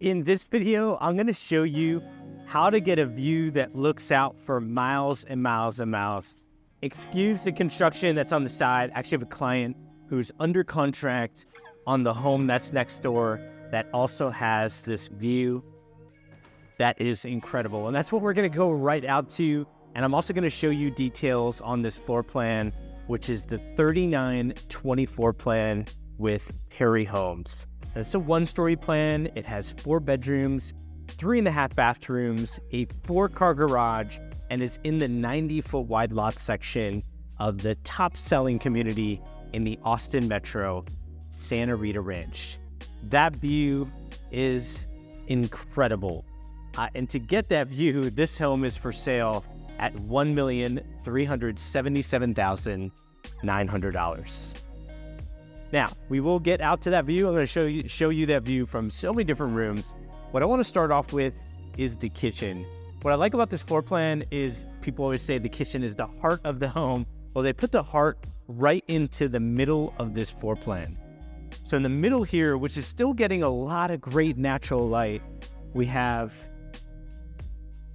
In this video, I'm going to show you how to get a view that looks out for miles and miles and miles. Excuse the construction that's on the side. I actually have a client who's under contract on the home that's next door that also has this view that is incredible. And that's what we're going to go right out to. And I'm also going to show you details on this floor plan, which is the 3924 plan with Perry Homes. It's a one-story plan. It has 4 bedrooms, 3.5 bathrooms, a 4-car garage, and is in the 90-foot wide lot section of the top-selling community in the Austin metro, Santa Rita Ranch. That view is incredible. And to get that view, this home is for sale at $1,377,900. Now, we will get out to that view. I'm going to show you that view from so many different rooms. What I want to start off with is the kitchen. What I like about this floor plan is people always say the kitchen is the heart of the home. Well, they put the heart right into the middle of this floor plan. So in the middle here, which is still getting a lot of great natural light, we have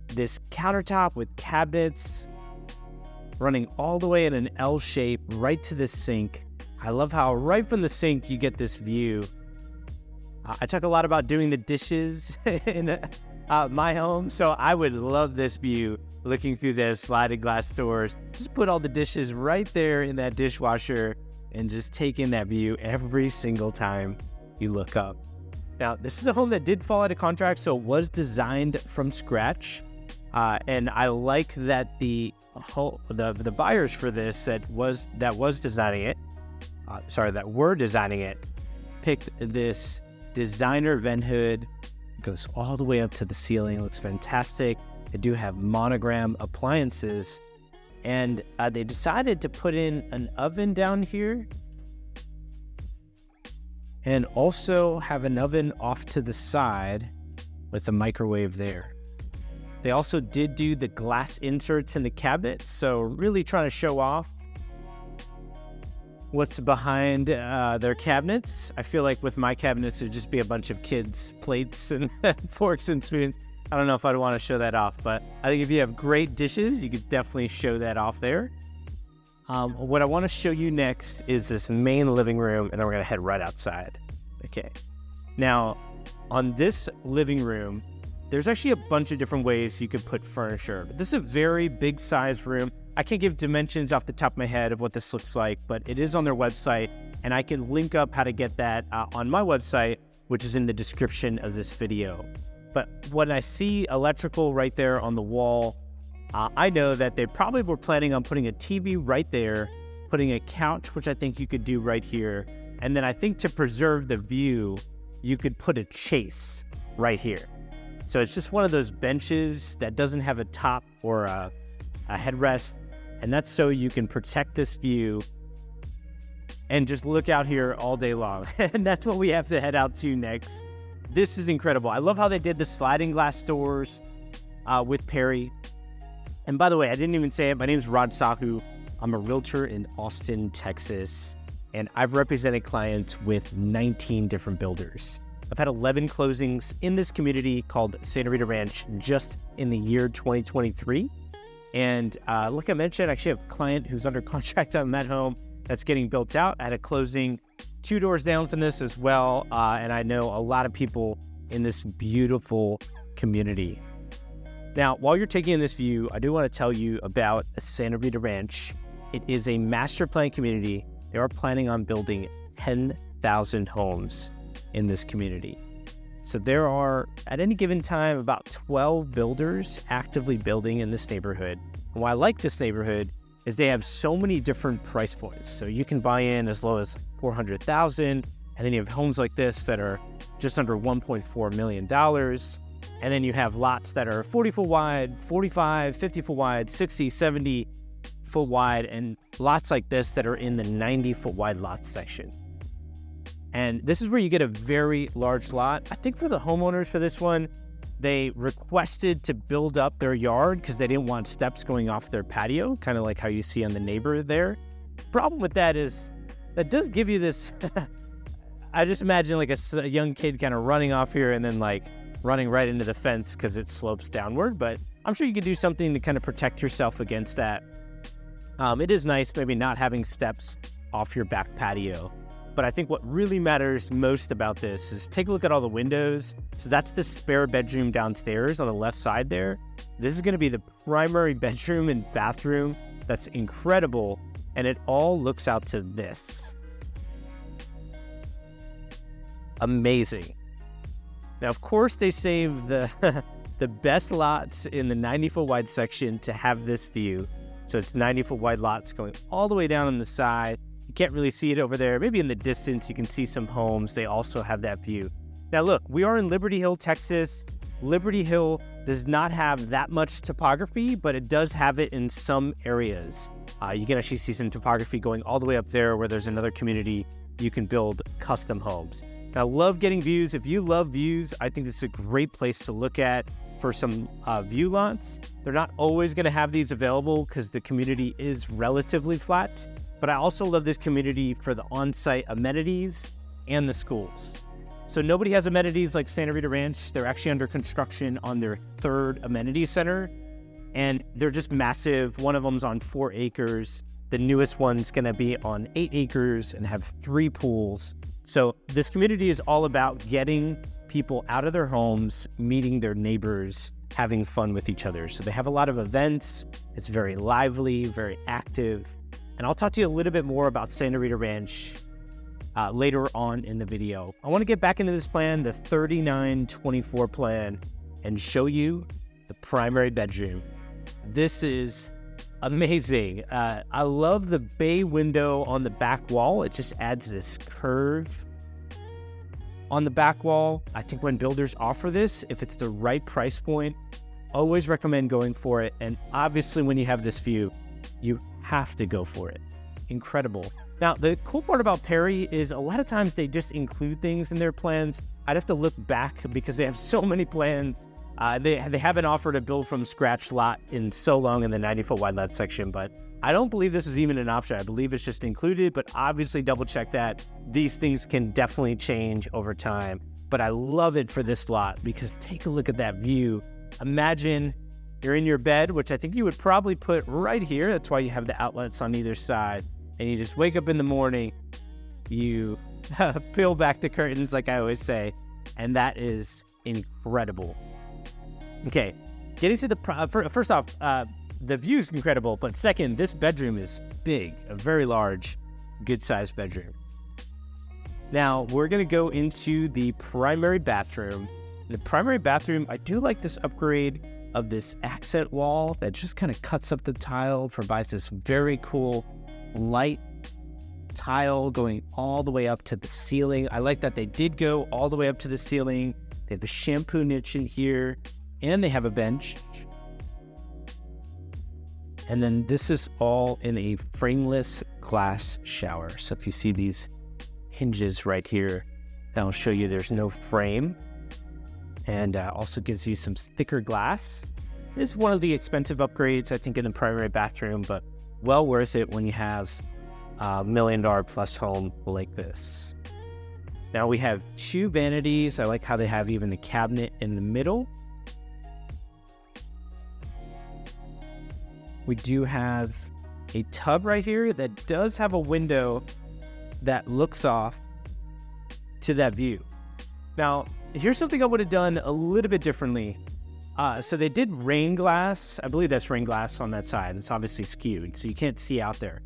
this countertop with cabinets running all the way in an L shape right to the sink. I love how right from the sink you get this view. I talk a lot about doing the dishes in my home, so I would love this view looking through the sliding glass doors. Just put all the dishes right there in that dishwasher and just take in that view every single time you look up. Now, this is a home that did fall out of contract, so it was designed from scratch. And I like that the buyers for this that were designing it, picked this designer vent hood. It goes all the way up to the ceiling. It looks fantastic. They do have monogram appliances, and they decided to put in an oven down here and also have an oven off to the side with a microwave there. They also did do the glass inserts in the cabinets, so really trying to show off what's behind their cabinets. I feel like with my cabinets, it'd just be a bunch of kids' plates and forks and spoons. I don't know if I'd want to show that off, but I think if you have great dishes, you could definitely show that off there. What I want to show you next is this main living room, and then we're going to head right outside. Okay. Now, on this living room, there's actually a bunch of different ways you could put furniture. But this is a very big size room. I can't give dimensions off the top of my head of what this looks like, but it is on their website, and I can link up how to get that on my website, which is in the description of this video. But when I see electrical right there on the wall, I know that they probably were planning on putting a TV right there, putting a couch, which I think you could do right here. And then I think to preserve the view, you could put a chase right here. So it's just one of those benches that doesn't have a top or a headrest. And that's so you can protect this view and just look out here all day long. And that's what we have to head out to next. This is incredible. I love how they did the sliding glass doors with Perry. And by the way, I didn't even say it. My name is Rod Sahu. I'm a realtor in Austin, Texas. And I've represented clients with 19 different builders. I've had 11 closings in this community called Santa Rita Ranch just in the year 2023. And like I mentioned, I actually have a client who's under contract on that home that's getting built out. I had a closing 2 doors down from this as well. And I know a lot of people in this beautiful community. Now, while you're taking in this view, I do want to tell you about Santa Rita Ranch. It is a master plan community. They are planning on building 10,000 homes in this community. So there are, at any given time, about 12 builders actively building in this neighborhood. And why I like this neighborhood is they have so many different price points. So you can buy in as low as $400,000, and then you have homes like this that are just under $1.4 million. And then you have lots that are 40 foot wide, 45, 50 foot wide, 60, 70 foot wide, and lots like this that are in the 90 foot wide lot section. And this is where you get a very large lot. I think for the homeowners for this one, they requested to build up their yard because they didn't want steps going off their patio, kind of like how you see on the neighbor there. Problem with that is that does give you this I just imagine like a young kid kind of running off here and then like running right into the fence because it slopes downward. But I'm sure you could do something to kind of protect yourself against that. It is nice maybe not having steps off your back patio. But I think what really matters most about this is take a look at all the windows. So that's the spare bedroom downstairs on the left side there. This is going to be the primary bedroom and bathroom. That's incredible. And it all looks out to this. Amazing. Now, of course, they save the the best lots in the 90-foot wide section to have this view. So it's 90-foot wide lots going all the way down on the side. You can't really see it over there. Maybe in the distance, you can see some homes. They also have that view. Now, look, we are in Liberty Hill, Texas. Liberty Hill does not have that much topography, but it does have it in some areas. You can actually see some topography going all the way up there where there's another community. You can build custom homes. Now, I love getting views. If you love views, I think this is a great place to look at for some view lots. They're not always going to have these available because the community is relatively flat. But I also love this community for the on-site amenities and the schools. So nobody has amenities like Santa Rita Ranch. They're actually under construction on their third amenity center. And they're just massive. One of them's on 4 acres. The newest one's going to be on 8 acres and have 3 pools. So this community is all about getting people out of their homes, meeting their neighbors, having fun with each other. So they have a lot of events. It's very lively, very active. And I'll talk to you a little bit more about Santa Rita Ranch later on in the video. I want to get back into this plan, the 3924 plan, and show you the primary bedroom. This is amazing. I love the bay window on the back wall. It just adds this curve on the back wall. I think when builders offer this, if it's the right price point, always recommend going for it. And obviously when you have this view, you have to go for it. Incredible. Now, the cool part about Perry is a lot of times they just include things in their plans. I'd have to look back because they have so many plans. They haven't offered a build from scratch lot in so long in the 90-foot wide lot section, but I don't believe this is even an option. I believe it's just included, but obviously double check that. These things can definitely change over time, but I love it for this lot because take a look at that view. Imagine you're in your bed, which I think you would probably put right here. That's why you have the outlets on either side. And you just wake up in the morning, you peel back the curtains, like I always say, and that is incredible. Okay, getting to the, first off, the view is incredible, but second, this bedroom is big, a very large, good-sized bedroom. Now, we're going to go into the primary bathroom. The primary bathroom, I do like this upgrade of this accent wall that just kind of cuts up the tile, provides this very cool light tile going all the way up to the ceiling. I like that they did go all the way up to the ceiling. They have a shampoo niche in here, and they have a bench. And then this is all in a frameless glass shower. So if you see these hinges right here, that'll show you there's no frame. And also gives you some thicker glass. This is one of the expensive upgrades, I think, in the primary bathroom, but well worth it when you have a $1 million plus home like this. Now we have 2 vanities. I like how they have even a cabinet in the middle. We do have a tub right here that does have a window that looks off to that view. Now, here's something I would have done a little bit differently. So they did rain glass. I believe that's rain glass on that side. It's obviously skewed, so you can't see out there.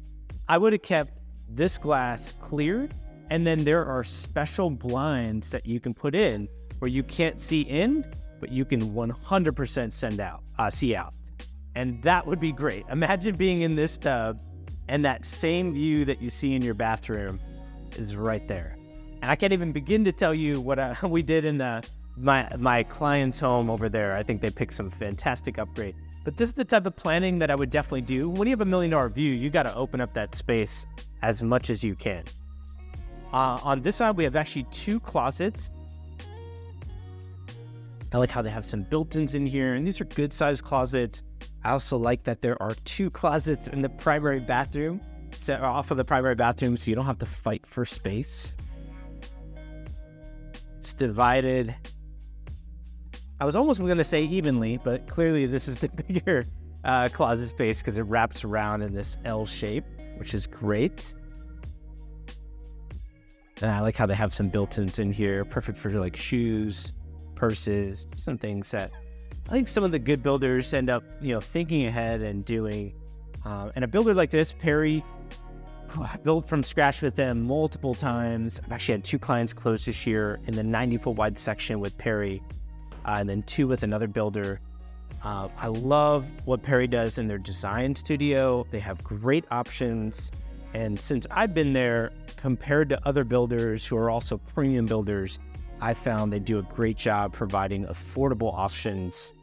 I would have kept this glass clear, and then there are special blinds that you can put in where you can't see in, but you can 100% see out. And that would be great. Imagine being in this tub, and that same view that you see in your bathroom is right there. And I can't even begin to tell you what we did in my client's home over there. I think they picked some fantastic upgrade. But this is the type of planning that I would definitely do. When you have $1 million view, you got to open up that space as much as you can. On this side, we have actually 2 closets. I like how they have some built-ins in here, and these are good-sized closets. I also like that there are 2 closets in the primary bathroom, set off of the primary bathroom, so you don't have to fight for space. It's divided. I was almost going to say evenly, but clearly this is the bigger closet space because it wraps around in this L shape, which is great. And I like how they have some built-ins in here, perfect for like shoes, purses, some things that I think some of the good builders end up, thinking ahead and doing. And a builder like this, Perry, I built from scratch with them multiple times. I've actually had 2 clients close this year in the 90-foot wide section with Perry, and then 2 with another builder. I love what Perry does in their design studio. They have great options. And since I've been there, compared to other builders who are also premium builders, I found they do a great job providing affordable options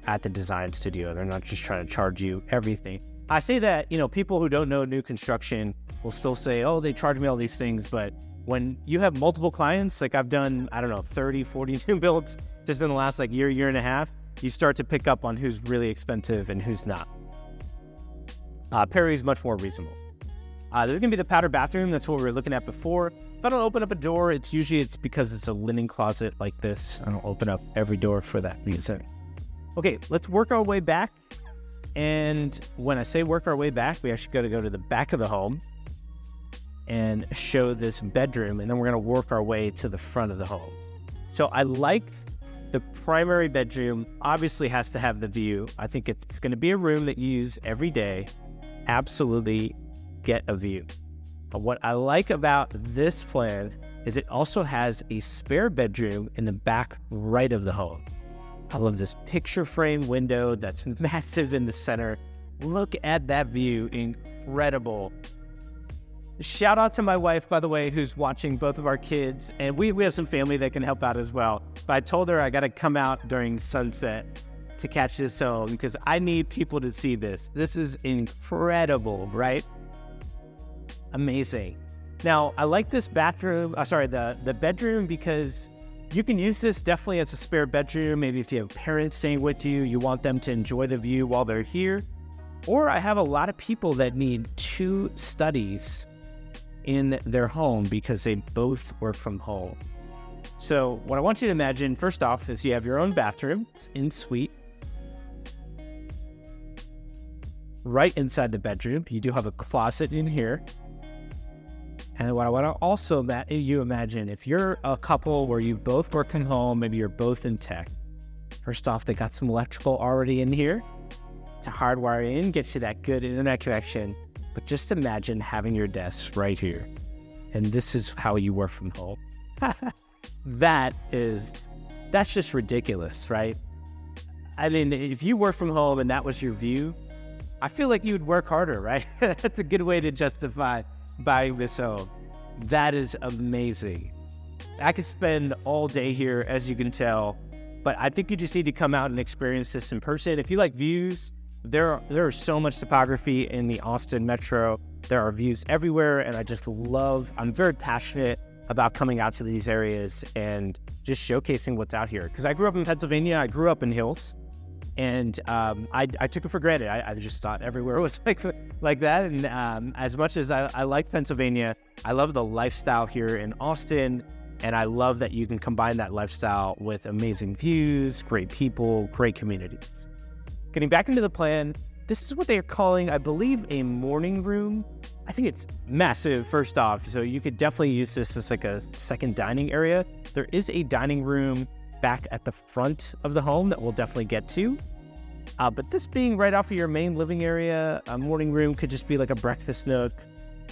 at the design studio. They're not just trying to charge you everything. I say that, people who don't know new construction will still say, oh, they charge me all these things. But when you have multiple clients, like I've done, 30, 40 new builds just in the last year and a half, you start to pick up on who's really expensive and who's not. Perry's much more reasonable. There's going to be the powder bathroom. That's what we were looking at before. If I don't open up a door, it's because it's a linen closet like this. I don't open up every door for that reason. Okay, let's work our way back. And when I say work our way back, we actually got to go to the back of the home and show this bedroom. And then we're going to work our way to the front of the home. So I like the primary bedroom, obviously has to have the view. I think it's going to be a room that you use every day. Absolutely get a view. What I like about this plan is it also has a spare bedroom in the back right of the home. I love this picture frame window that's massive in the center. Look at that view, incredible. Shout out to my wife, by the way, who's watching both of our kids, and we have some family that can help out as well. But I told her I got to come out during sunset to catch this home because I need people to see this. This is incredible, right? Amazing. Now, I like this bathroom, the bedroom, because you can use this definitely as a spare bedroom. Maybe if you have parents staying with you, you want them to enjoy the view while they're here. Or I have a lot of people that need 2 studies in their home because they both work from home. So what I want you to imagine, first off, is you have your own bathroom. It's en suite. Right inside the bedroom, you do have a closet in here. And what I want to also imagine, if you're a couple where you both work from home, maybe you're both in tech. First off, they got some electrical already in here to hardwire in, get you that good internet connection. But just imagine having your desk right here. And this is how you work from home. That's just ridiculous, right? I mean, if you work from home and that was your view, I feel like you would work harder, right? That's a good way to justify buying this home. That is amazing. I could spend all day here, as you can tell, but I think you just need to come out and experience this in person. If you like views, there is so much topography in the Austin metro. There are views everywhere, and I'm very passionate about coming out to these areas and just showcasing what's out here. Because I grew up in Pennsylvania, I grew up in hills, and I took it for granted. I just thought everywhere was like that. And as much as I like Pennsylvania, I love the lifestyle here in Austin. And I love that you can combine that lifestyle with amazing views, great people, great communities. Getting back into the plan, this is what they are calling, I believe, a morning room. I think it's massive, first off. So you could definitely use this as like a second dining area. There is a dining room back at the front of the home that we'll definitely get to. But this being right off of your main living area, a morning room could just be like a breakfast nook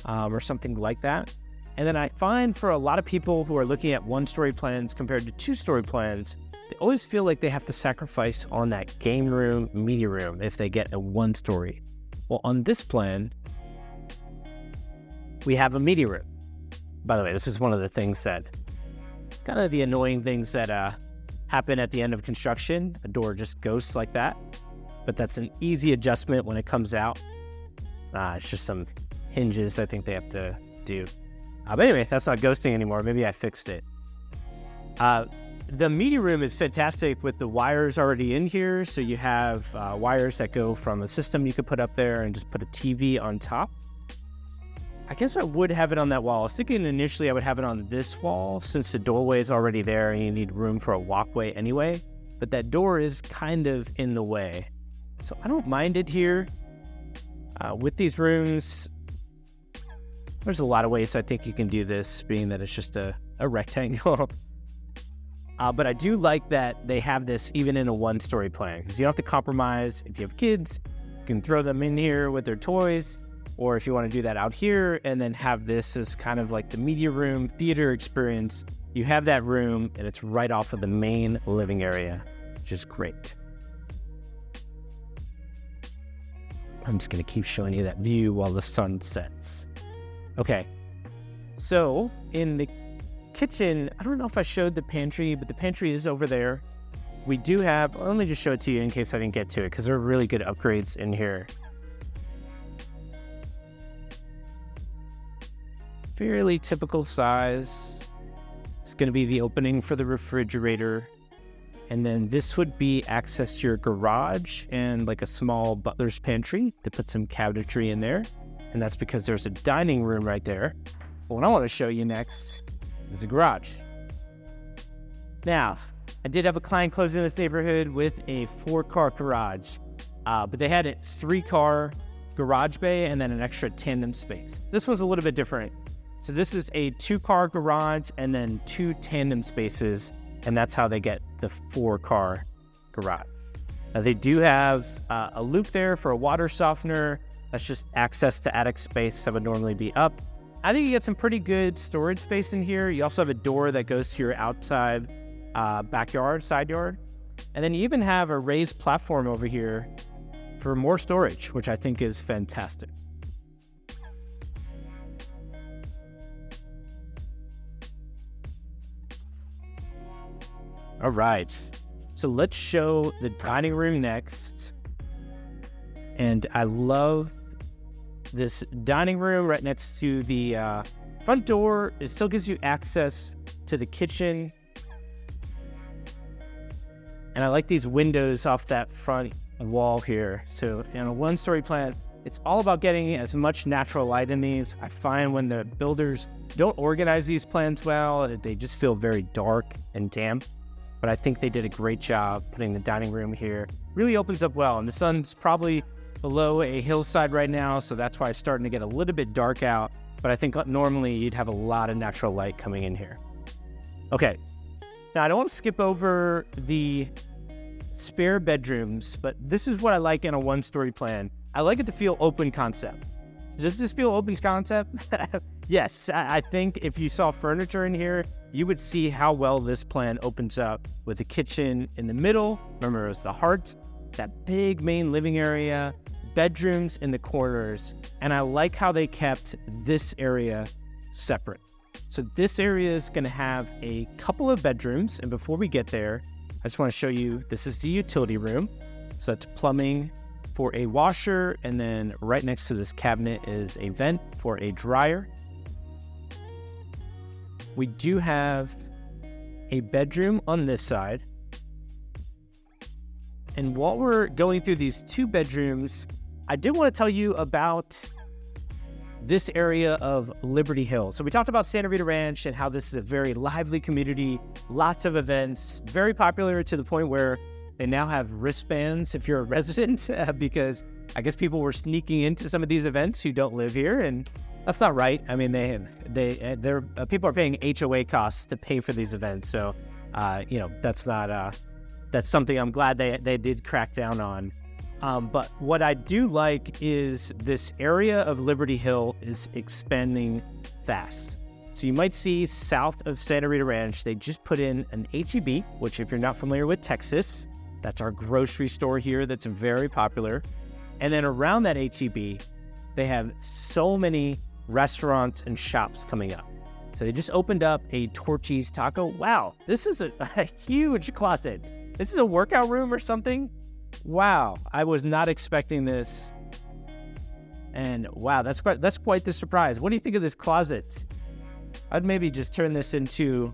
or something like that. And then I find for a lot of people who are looking at 1-story plans compared to 2-story plans, they always feel like they have to sacrifice on that game room, media room if they get a 1-story. Well, on this plan, we have a media room. By the way, this is one of the things that, kind of the annoying things that happen at the end of construction. A door just ghosts like that. But that's an easy adjustment when it comes out. It's just some hinges I think they have to do. But anyway, that's not ghosting anymore. Maybe I fixed it. The media room is fantastic with the wires already in here. So you have wires that go from a system you could put up there and just put a TV on top. I guess I would have it on that wall. I was thinking initially I would have it on this wall since the doorway is already there and you need room for a walkway anyway. But that door is kind of in the way. So I don't mind it here. With these rooms, there's a lot of ways I think you can do this, being that it's just a rectangle. But I do like that they have this even in a one-story plan, because you don't have to compromise. If you have kids, you can throw them in here with their toys, or if you want to do that out here and then have this as kind of like the media room theater experience, you have that room and it's right off of the main living area, which is great. I'm just going to keep showing you that view while the sun sets. Okay, so in the kitchen, I don't know if I showed the pantry, but the pantry is over there. We do have, let me just show it to you in case I didn't get to it, because there are really good upgrades in here. Fairly typical size. It's going to be the opening for the refrigerator. And then this would be access to your garage and like a small butler's pantry to put some cabinetry in there. And that's because there's a dining room right there. But what I want to show you next is the garage. Now, I did have a client closing in this neighborhood with a 4-car garage, but they had a 3-car garage bay and then an extra tandem space. This one's a little bit different. So this is a 2-car garage and then 2 tandem spaces, and that's how they get the 4-car garage. Now they do have a loop there for a water softener. That's just access to attic space that would normally be up. I think you get some pretty good storage space in here. You also have a door that goes to your outside backyard, side yard. And then you even have a raised platform over here for more storage, which I think is fantastic. All right, so let's show the dining room next. And I love this dining room right next to the front door. It still gives you access to the kitchen. And I like these windows off that front wall here. So in a 1-story plan, it's all about getting as much natural light in these. I find when the builders don't organize these plans well, they just feel very dark and damp. But I think they did a great job putting the dining room here. Really opens up well, and the sun's probably below a hillside right now, so that's why it's starting to get a little bit dark out. But I think normally you'd have a lot of natural light coming in here. Okay, now I don't want to skip over the spare bedrooms, but this is what I like in a 1-story plan. I like it to feel open concept. Does this feel open concept? Yes, I think if you saw furniture in here, you would see how well this plan opens up with the kitchen in the middle. Remember, it's the heart, that big main living area, bedrooms in the corners, and I like how they kept this area separate. So this area is going to have a couple of bedrooms, and before we get there, I just want to show you, this is the utility room. So that's plumbing for a washer, and then right next to this cabinet is a vent for a dryer. We do have a bedroom on this side. And while we're going through these 2 bedrooms, I did want to tell you about this area of Liberty Hill. So we talked about Santa Rita Ranch and how this is a very lively community, lots of events, very popular to the point where they now have wristbands if you're a resident, because I guess people were sneaking into some of these events who don't live here, and that's not right. I mean, people are paying HOA costs to pay for these events, so that's not that's something I'm glad they did crack down on. But what I do like is this area of Liberty Hill is expanding fast. So you might see south of Santa Rita Ranch, they just put in an H-E-B, which if you're not familiar with Texas, that's our grocery store here that's very popular. And then around that H-E-B, they have so many restaurants and shops coming up. So they just opened up a Torchy's Taco. Wow, this is a huge closet. This is a workout room or something? Wow, I was not expecting this. And wow, that's quite the surprise. What do you think of this closet? I'd maybe just turn this into,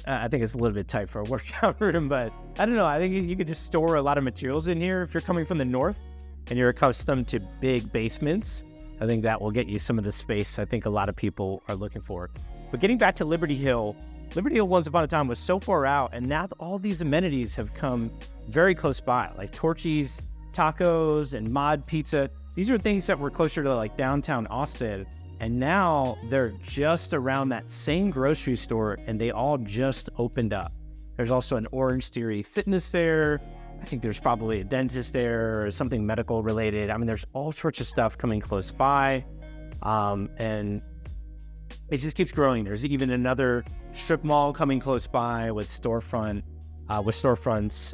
I think it's a little bit tight for a workout room, but I don't know. I think you could just store a lot of materials in here if you're coming from the north and you're accustomed to big basements. I think that will get you some of the space I think a lot of people are looking for. But getting back to Liberty Hill once upon a time was so far out, and now all these amenities have come very close by, like Torchy's Tacos and Mod Pizza. These are things that were closer to like downtown Austin, and now they're just around that same grocery store, and they all just opened up. There's also an Orange Theory Fitness there. I think there's probably a dentist there or something medical related. I mean, there's all sorts of stuff coming close by, and it just keeps growing. There's even another strip mall coming close by with storefronts,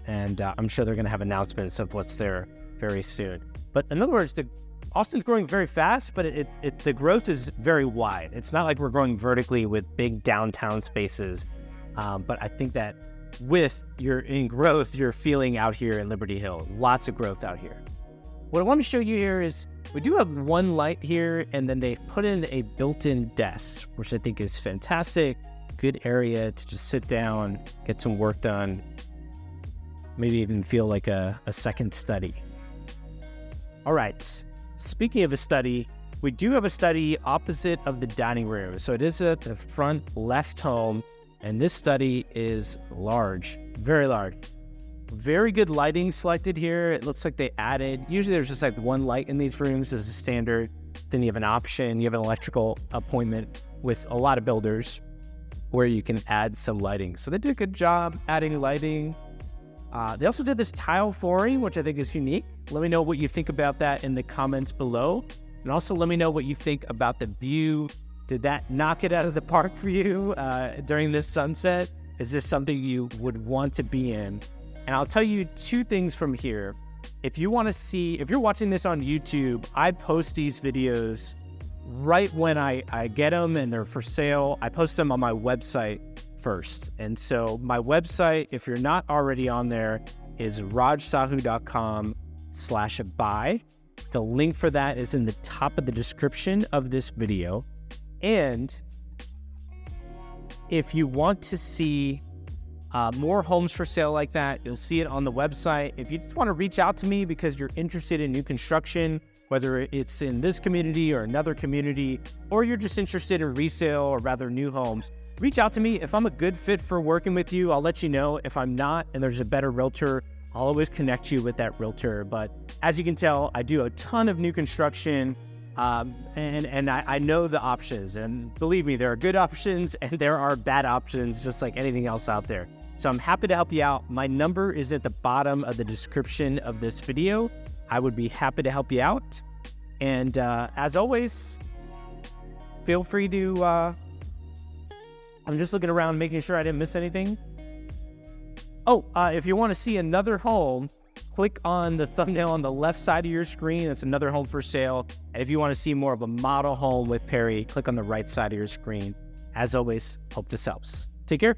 and I'm sure they're going to have announcements of what's there very soon. But in other words, Austin's growing very fast, but the growth is very wide. It's not like we're growing vertically with big downtown spaces, but I think that with in growth, you're feeling out here in Liberty Hill. Lots of growth out here. What I want to show you here is we do have one light here, and then they put in a built-in desk, which I think is fantastic. Good area to just sit down, get some work done, maybe even feel like a second study. All right, speaking of a study, we do have a study opposite of the dining room. So it is at the front left home, and this study is large, very large. Very good lighting selected here. It looks like they added, usually there's just like one light in these rooms as a standard. Then you have an option, you have an electrical appointment with a lot of builders where you can add some lighting. So they did a good job adding lighting. They also did this tile flooring, which I think is unique. Let me know what you think about that in the comments below. And also let me know what you think about the view. Did that knock it out of the park for you during this sunset? Is this something you would want to be in? And I'll tell you two things from here. If you want to see, if you're watching this on YouTube, I post these videos right when I get them and they're for sale. I post them on my website first. And so my website, if you're not already on there, is rajsahu.com/buy. The link for that is in the top of the description of this video. And if you want to see more homes for sale like that, you'll see it on the website. If you just want to reach out to me because you're interested in new construction, whether it's in this community or another community, or you're just interested in resale or rather new homes, reach out to me. If I'm a good fit for working with you, I'll let you know. If I'm not and there's a better realtor, I'll always connect you with that realtor. But as you can tell, I do a ton of new construction, and I know the options. And believe me, there are good options and there are bad options, just like anything else out there. So I'm happy to help you out. My number is at the bottom of the description of this video. I would be happy to help you out. And as always, feel free to, I'm just looking around, making sure I didn't miss anything. Oh, if you want to see another home, click on the thumbnail on the left side of your screen. That's another home for sale. And if you want to see more of a model home with Perry, click on the right side of your screen. As always, hope this helps. Take care.